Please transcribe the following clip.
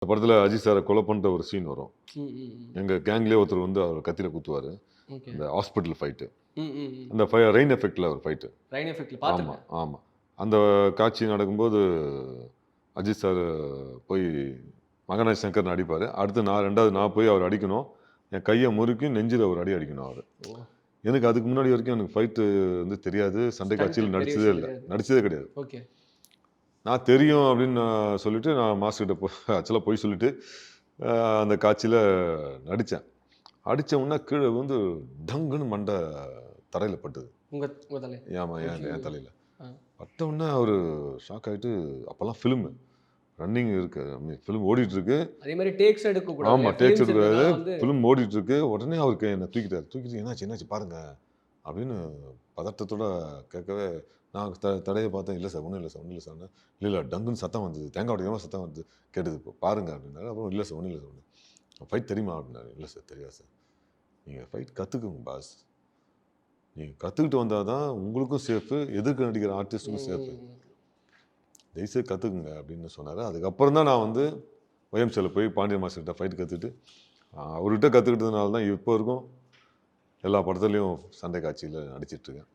இந்த படத்துல அஜித் சார கொலை பண்ற ஒரு சீன் வரும். ம், ம், ம். எங்க கேங்லயே ஒருத்தர் வந்து அவர் கத்தியில குத்துவாரு. ஓகே. அந்த ஹாஸ்பிட்டல் ஃபைட்டு. ம், ம், ம். அந்த ரெயின் எஃபெக்ட்ல ஒரு ஃபைட்டு. ரெயின் எஃபெக்ட்ல ஆமா, பார்த்துருக்கேன். ஆமா. அந்த காட்சி நடக்கும்போது அஜித் சார் போய் மகராஜ் சங்கர்னு அடிப்பாரு. அடுத்து நான் 2வது நான் போய் அவர அடிக்கணும். என் கைய முறுக்கி நெஞ்சில ஒரு அடி அடிக்கணும் அவர. ஓ! எனக்கு அதுக்கு முன்னாடி வரைக்கும் எனக்கு ஃபைட்டு வந்து தெரியாது. சண்டை ஸ்டண்ட் காட்சியில பெரிய நடிச்சதே விஷயம் இல்ல. கிடையாது. நடிச்சதே கிடையாது. ஓகே. நான் தெரியும் அப்படின்னு நான் சொல்லிட்டு நான் மாஸ்டர் கிட்ட ஆக்சுவலா பொய் சொல்லிட்டு அ அந்த காட்சியில நடிச்சேன். அடிச்ச உடனே கீழ விழுந்து டங்குன்னு மண்டை தரையில பட்டுது. உங்க தலை. ஆமா என் ஐய்யய்யோ! என் தலையில. ஆ. பட்ட உடனே அவரு ஷாக் ஆயிட்டு அப்பல்லாம் ஃபிலிமு. ரன்னிங் இருக்கு. ஃபிலிம் ஓடிட்டு இருக்கு. அதே மாரி டேக்ஸ் எடுக்கக்கூடாது. ஆமா. இல்லையா? டேக்ஸ் ஃபிலிம்ஸ் எடுக்கக்கூடாது. இருந்ததுனால வந்து ஃபிலிம் ஓடிட்டு இருக்கு. உடனே அவருக்கு என்ன தூக்கிட்டாரு. தூக்கிட்டு என்னாச்சு, என்னாச்சு பாருங்க அப்படின்னு பதட்டத்தோட கேட்கவே, நான் தடைய பார்த்தேன். இல்ல சார், ஒண்ணும் இல்ல சார், ஒண்ணும் இல்ல சார்ன்னு. இல்ல, இல்ல டங்குன்னு சத்தம் வந்தது. தேங்காய் உடைக்கிற சத்தம் வந்தது. கேட்டது இப்போ பாருங்க அப்படின்னாரு. அப்புறம் இல்ல சார், ஒண்ணும் இல்ல சார். ஃபைட் தெரியுமா அப்படின்னாரு. இல்ல சார், தெரியாது சார். நீங்க ஃபைட் கத்துக்குங்க பாஸ். நீங்க கத்துக்கிட்டு வந்தா தான் உங்களுக்கும் சேஃப், எதிர்க்க நடிக்கிற ஆர்டிஸ்ட்டுக்கும் சேஃப். ம், ம். தயவுசெய்து கத்துக்குங்க அப்படின்னு சொன்னாரு. அதுக்கப்புறம் தான் நான் வந்து ஒய்எம்சில போய் பாண்டியன் மாஸ்டர்கிட்ட ஃபைட் கத்துக்கிட்டு, அவர்கிட்ட கத்துக்கிட்டதுனால தான் இப்போ வரைக்கும் எல்லா படத்துலயும் சண்டை காட்சியில நடிச்சிட்டு இருக்கேன்.